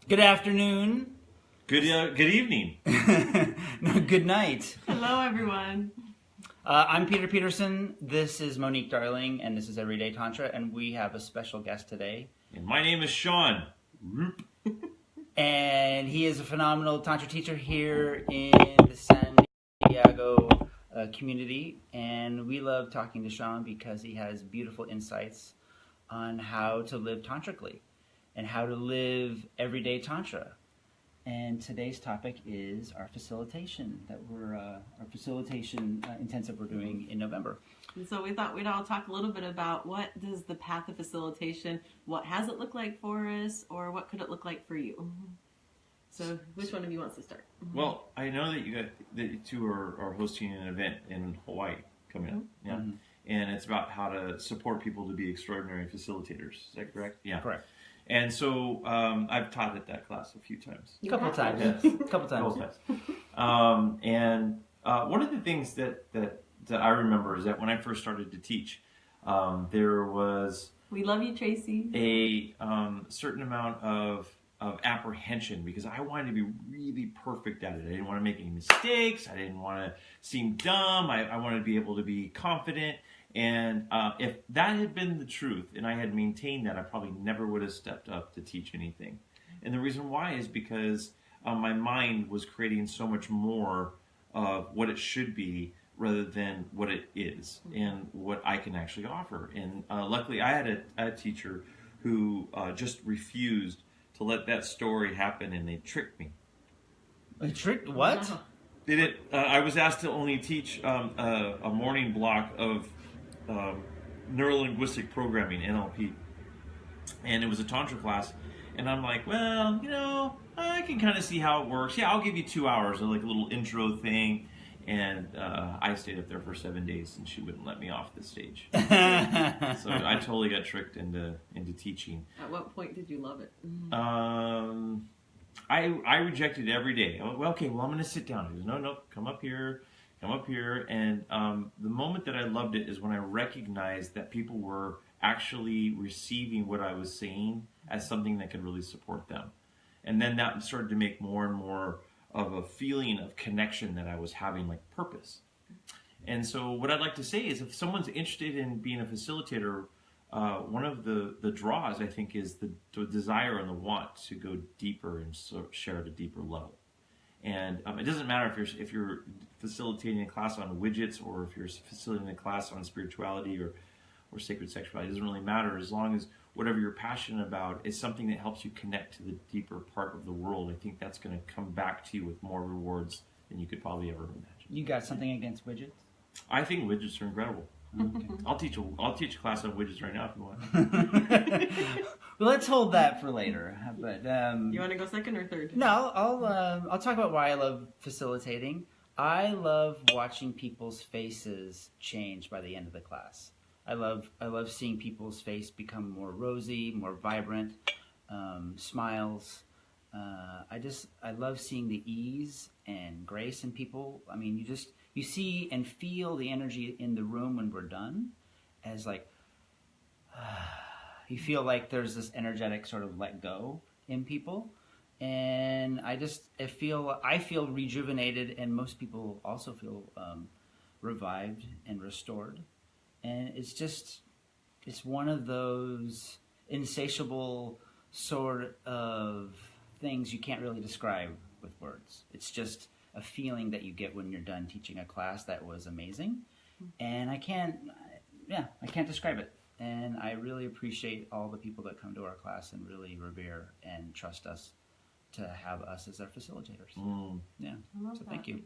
Good afternoon. Good evening. No, good night. Hello, everyone. I'm Peter Peterson. This is Monique Darling, and this is Everyday Tantra, and we have a special guest today. And my name is Shawn. Roop. And he is a phenomenal Tantra teacher here in the San Diego community. And we love talking to Shawn because he has beautiful insights on how to live tantrically and how to live everyday Tantra. And today's topic is our facilitation intensive we're doing in November. And so we thought we'd all talk a little bit about what does the path of facilitation, what has it look like for us, or what could it look like for you? So which one of you wants to start? Well, I know that you two are hosting an event in Hawaii coming up. Yeah. Mm-hmm. And it's about how to support people to be extraordinary facilitators. Is that correct? Yeah. Correct. And so I've taught at that class a few times. A couple times. And one of the things that I remember is that when I first started to teach, there was... We love you, Tracy. A certain amount of apprehension because I wanted to be really perfect at it. I didn't want to make any mistakes. I didn't want to seem dumb. I wanted to be able to be confident. And if that had been the truth and I had maintained that, I probably never would have stepped up to teach anything. And the reason why is because my mind was creating so much more of what it should be rather than what it is and what I can actually offer. And luckily I had a teacher who just refused to let that story happen, and they tricked me. They tricked what? They did. I was asked to only teach a morning block of neuro-linguistic programming, NLP, and it was a Tantra class, and I'm like, well, I can kind of see how it works. Yeah, I'll give you 2 hours of like a little intro thing, and I stayed up there for 7 days, and she wouldn't let me off the stage. So I totally got tricked into teaching. At what point did you love it? I rejected it every day. I'm going to sit down. He goes, no, come up here. And the moment that I loved it is when I recognized that people were actually receiving what I was saying as something that could really support them. And then that started to make more and more of a feeling of connection that I was having, like purpose. And so what I'd like to say is if someone's interested in being a facilitator, one of the draws, I think, is the desire and the want to go deeper and share at a deeper level. And it doesn't matter if you're facilitating a class on widgets or if you're facilitating a class on spirituality or sacred sexuality. It doesn't really matter as long as whatever you're passionate about is something that helps you connect to the deeper part of the world. I think that's going to come back to you with more rewards than you could probably ever imagine. You got something against widgets? I think widgets are incredible. Okay. I'll teach a class on widgets right now if you want. Well, let's hold that for later. But you want to go second or third? No, I'll talk about why I love facilitating. I love watching people's faces change by the end of the class. I love seeing people's face become more rosy, more vibrant, smiles. I love seeing the ease and grace in people. I mean, you see and feel the energy in the room when we're done, as like you feel like there's this energetic sort of let go in people, and I feel rejuvenated, and most people also feel revived and restored. And it's one of those insatiable sort of things you can't really describe with words. It's just a feeling that you get when you're done teaching a class that was amazing. And I can't describe it. And I really appreciate all the people that come to our class and really revere and trust us to have us as their facilitators. Yeah. So thank you.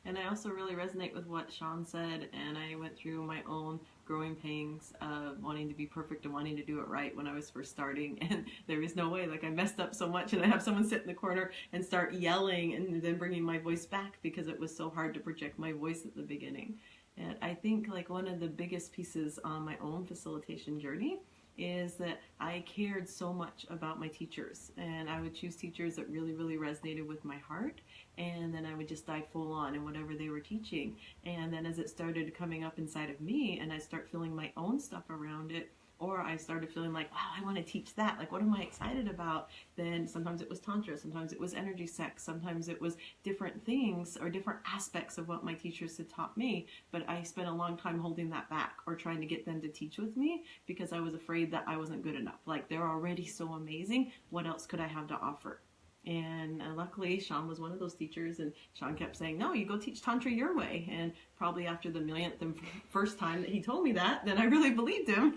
And I also really resonate with what Shawn said, and I went through my own growing pains of wanting to be perfect and wanting to do it right when I was first starting, and there was no way. Like, I messed up so much, and I have someone sit in the corner and start yelling and then bringing my voice back because it was so hard to project my voice at the beginning. And I think like one of the biggest pieces on my own facilitation journey is that I cared so much about my teachers, and I would choose teachers that really, really resonated with my heart, and then I would just dive full on in whatever they were teaching. And then as it started coming up inside of me and I start feeling my own stuff around it, or I started feeling like, wow, I want to teach that. Like, what am I excited about? Then sometimes it was Tantra, sometimes it was energy sex, sometimes it was different things or different aspects of what my teachers had taught me. But I spent a long time holding that back or trying to get them to teach with me because I was afraid that I wasn't good enough. Like, they're already so amazing. What else could I have to offer? And luckily, Shawn was one of those teachers, and Shawn kept saying, no, you go teach Tantra your way. And probably after the millionth and first time that he told me that, then I really believed him.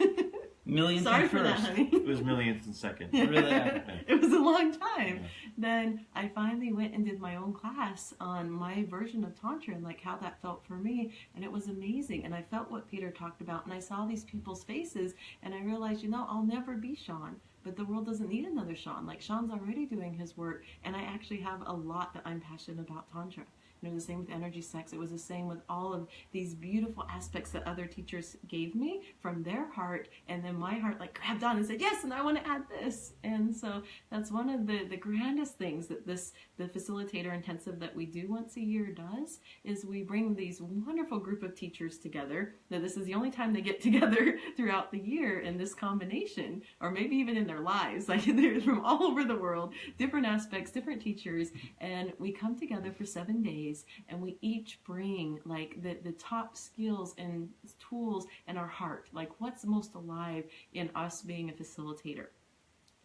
Millionth Sorry and for that, first. honey. It was millionth and second. Really? It was a long time. Then I finally went and did my own class on my version of Tantra and like how that felt for me. And it was amazing. And I felt what Peter talked about. And I saw these people's faces. And I realized, I'll never be Shawn. But the world doesn't need another Shawn. Like, Shawn's already doing his work. And I actually have a lot that I'm passionate about Tantra. And it was the same with energy sex. It was the same with all of these beautiful aspects that other teachers gave me from their heart. And then my heart like grabbed on and said, yes, and I want to add this. And so that's one of the grandest things that the facilitator intensive that we do once a year does, is we bring these wonderful group of teachers together. Now, this is the only time they get together throughout the year in this combination, or maybe even in their lives. Like, they're from all over the world, different aspects, different teachers. And we come together for 7 days. And we each bring like the top skills and tools in our heart, like what's most alive in us being a facilitator.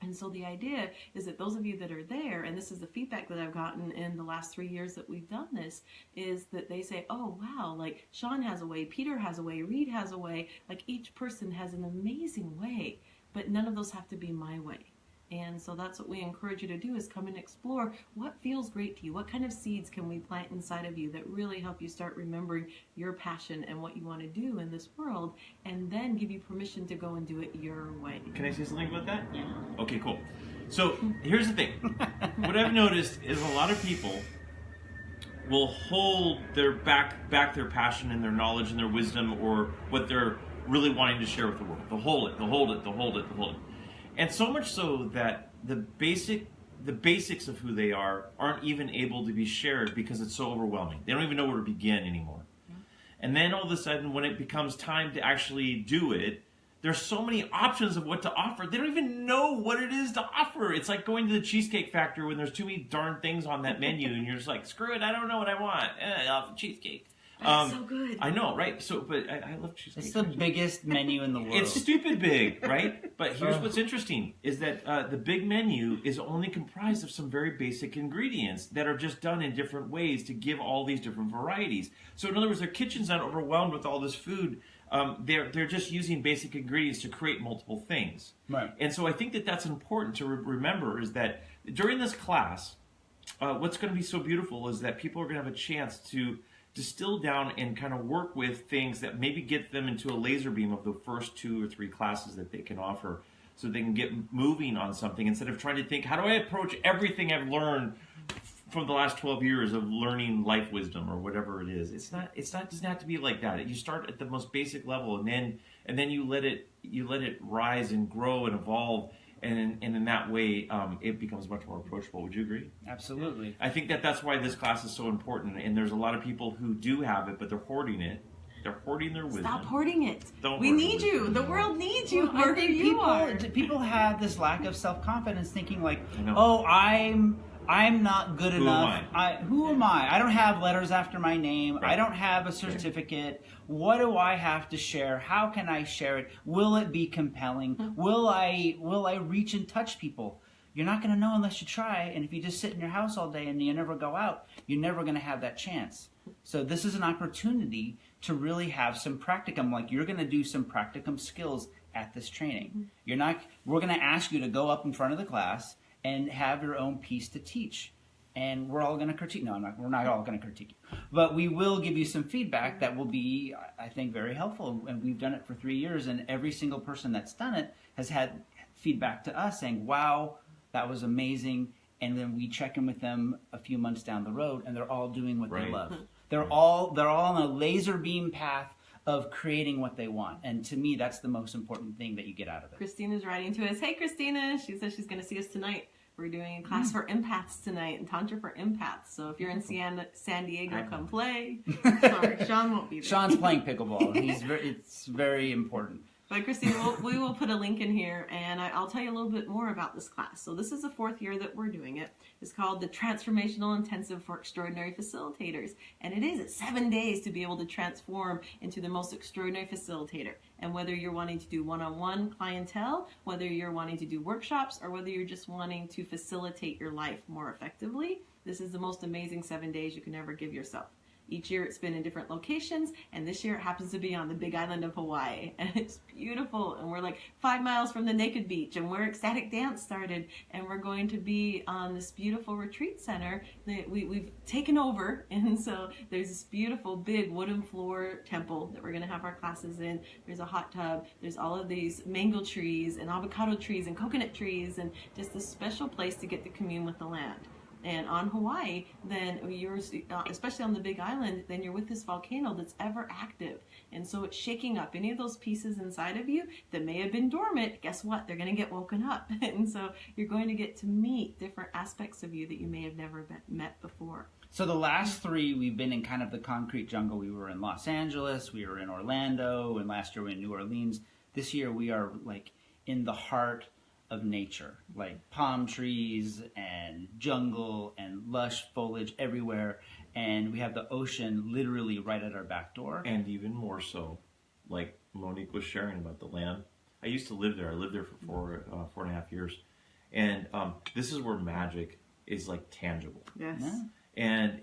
And so the idea is that those of you that are there, and this is the feedback that I've gotten in the last 3 years that we've done this, is that they say, oh, wow, like Shawn has a way, Peter has a way, Reed has a way, like each person has an amazing way, but none of those have to be my way. And so that's what we encourage you to do, is come and explore what feels great to you. What kind of seeds can we plant inside of you that really help you start remembering your passion and what you want to do in this world, and then give you permission to go and do it your way. Can I say something about that? Yeah. Okay, cool. So here's the thing. What I've noticed is a lot of people will hold their back their passion and their knowledge and their wisdom, or what they're really wanting to share with the world. They'll hold it. And so much so that the basics of who they aren't even able to be shared because it's so overwhelming. They don't even know where to begin anymore. Yeah. And then all of a sudden, when it becomes time to actually do it, there's so many options of what to offer. They don't even know what it is to offer. It's like going to the Cheesecake Factory when there's too many darn things on that menu, and you're just like, screw it, I don't know what I want. I'll have cheesecake. So good. I know, right? So, but I love cheesecake. It's the biggest menu in the world. It's stupid big, right? But here's what's interesting, is that the big menu is only comprised of some very basic ingredients that are just done in different ways to give all these different varieties. So in other words, their kitchen's not overwhelmed with all this food. They're just using basic ingredients to create multiple things. Right. And so I think that that's important to remember, is that during this class, what's going to be so beautiful is that people are going to have a chance to distill down and kind of work with things that maybe get them into a laser beam of the first 2 or 3 classes that they can offer, so they can get moving on something instead of trying to think, how do I approach everything I've learned from the last 12 years of learning life wisdom or whatever it is. It doesn't have to be like that. You start at the most basic level, and then you let it rise and grow and evolve. And in that way, it becomes much more approachable. Would you agree? Absolutely. I think that's why this class is so important. And there's a lot of people who do have it, but they're hoarding it. They're hoarding their wisdom. Stop hoarding it. We need you. The world needs you. Well, I think people have this lack of self-confidence, thinking like, oh, I'm not good enough. Who am I? I don't have letters after my name. Right. I don't have a certificate. Right. What do I have to share? How can I share it? Will it be compelling? Mm-hmm. Will I reach and touch people? You're not going to know unless you try. And if you just sit in your house all day and you never go out, you're never going to have that chance. So this is an opportunity to really have some practicum. Like, you're going to do some practicum skills at this training. Mm-hmm. We're going to ask you to go up in front of the class and have your own piece to teach. And we're all going to critique. No, we're not all going to critique you. But we will give you some feedback that will be, I think, very helpful. And we've done it for 3 years, and every single person that's done it has had feedback to us saying, wow, that was amazing. And then we check in with them a few months down the road, and they're all doing what they love. They're all on a laser beam path of creating what they want. And to me, that's the most important thing that you get out of it. Christina's writing to us. Hey, Christina. She says she's going to see us tonight. We're doing a class for empaths tonight, and Tantra for empaths. So if you're in San Diego, come play. Sorry, Shawn won't be there. Shawn's playing pickleball. It's very important. But Christine, we will put a link in here, and I'll tell you a little bit more about this class. So this is the 4th year that we're doing it. It's called the Transformational Intensive for Extraordinary Facilitators. And it's 7 days to be able to transform into the most extraordinary facilitator. And whether you're wanting to do one-on-one clientele, whether you're wanting to do workshops, or whether you're just wanting to facilitate your life more effectively, this is the most amazing 7 days you can ever give yourself. Each year it's been in different locations, and this year it happens to be on the Big Island of Hawaii, and it's beautiful, and we're like 5 miles from the Naked Beach, and where Ecstatic Dance started, and we're going to be on this beautiful retreat center that we've taken over, and so there's this beautiful big wooden floor temple that we're going to have our classes in. There's a hot tub, there's all of these mango trees and avocado trees and coconut trees, and just a special place to get to commune with the land. And on Hawaii, then you're, especially on the Big Island, then you're with this volcano that's ever active. And so it's shaking up any of those pieces inside of you that may have been dormant. Guess what? They're going to get woken up. And so you're going to get to meet different aspects of you that you may have never met before. So the last 3, we've been in kind of the concrete jungle. We were in Los Angeles, we were in Orlando, and last year we were in New Orleans. This year we are like in the heart of nature, like palm trees and jungle and lush foliage everywhere, and we have the ocean literally right at our back door. And even more so, like Monique was sharing about the land. I used to live there. I lived there for 4.5 years, and this is where magic is like tangible. Yes. Yeah. And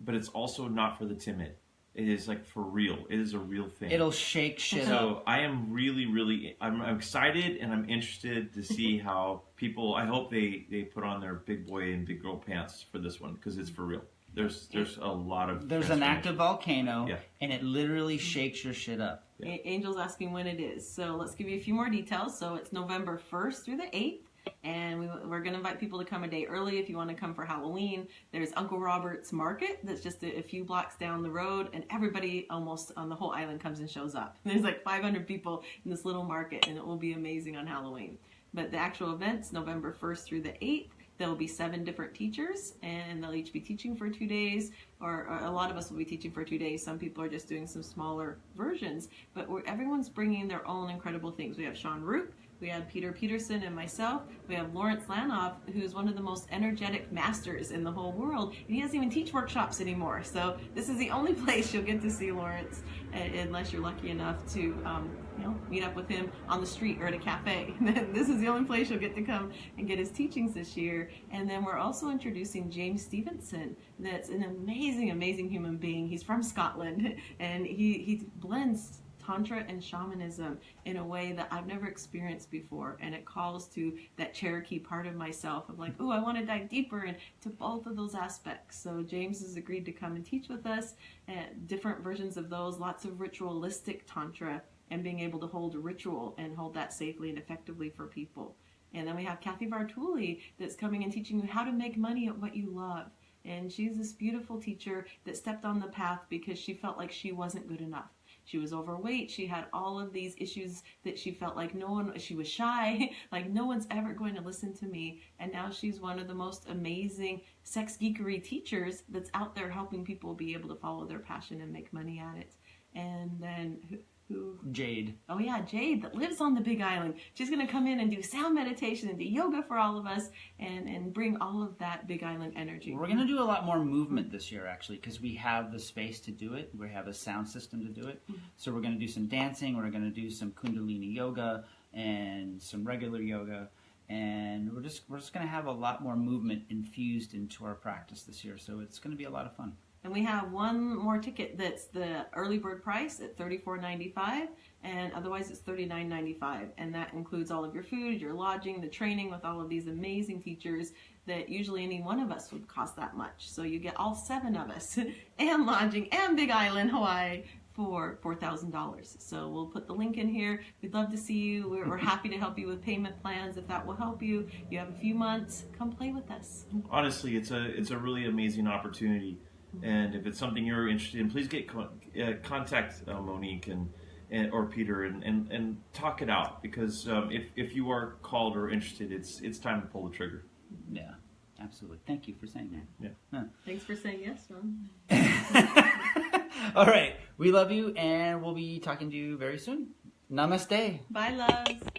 but it's also not for the timid. It is like for real. It is a real thing. It'll shake shit up. So I am really, I'm excited and I'm interested to see how people, I hope they put on their big boy and big girl pants for this one, because it's for real. There's a lot of There's an active volcano, yeah. And it literally shakes your shit up. Yeah. Angel's asking when it is. So let's give you a few more details. So it's November 1st through the 8th. And we're going to invite people to come a day early if you want to come for Halloween. There's Uncle Robert's Market that's just a few blocks down the road, and everybody almost on the whole island comes and shows up. There's like 500 people in this little market, and it will be amazing on Halloween. But the actual event's November 1st through the 8th. There will be 7 different teachers, and they'll each be teaching for 2 days, or a lot of us will be teaching for 2 days. Some people are just doing some smaller versions, but everyone's bringing their own incredible things. We have Shawn Roop, we have Peter Peterson and myself. We have Lawrence Lanoff, who's one of the most energetic masters in the whole world. And he doesn't even teach workshops anymore. So this is the only place you'll get to see Lawrence, unless you're lucky enough to meet up with him on the street or at a cafe. This is the only place you'll get to come and get his teachings this year. And then we're also introducing James Stevenson. That's an amazing human being. He's from Scotland, and he blends Tantra and shamanism in a way that I've never experienced before, and it calls to that Cherokee part of myself of like, ooh, I want to dive deeper into both of those aspects. So James has agreed to come and teach with us different versions of those, lots of ritualistic Tantra, and being able to hold a ritual and hold that safely and effectively for people. And then we have Kathy Vartuli that's coming and teaching you how to make money at what you love. And she's this beautiful teacher that stepped on the path because she felt like she wasn't good enough. She was overweight. She had all of these issues that she felt like she was shy, like no one's ever going to listen to me. And now she's one of the most amazing sex geekery teachers that's out there helping people be able to follow their passion and make money at it. And then Jade. Oh yeah, Jade, that lives on the Big Island. She's going to come in and do sound meditation and do yoga for all of us and bring all of that Big Island energy. We're going to do a lot more movement this year, actually, because we have the space to do it. We have a sound system to do it. So we're going to do some dancing. We're going to do some Kundalini yoga and some regular yoga. And we're just going to have a lot more movement infused into our practice this year. So it's going to be a lot of fun. And we have one more ticket that's the early bird price at $34.95, and otherwise it's $39.95. And that includes all of your food, your lodging, the training with all of these amazing teachers that usually any one of us would cost that much. So you get all 7 of us and lodging and Big Island, Hawaii for $4,000. So we'll put the link in here. We'd love to see you. We're happy to help you with payment plans if that will help you. You have a few months. Come play with us. Honestly, it's a really amazing opportunity. And if it's something you're interested in, please get contact Monique or Peter and talk it out, because if you are called or interested, it's time to pull the trigger. Yeah, absolutely. Thank you for saying that. Yeah. Huh. Thanks for saying yes, Shawn. All right. We love you, and we'll be talking to you very soon. Namaste. Bye, loves.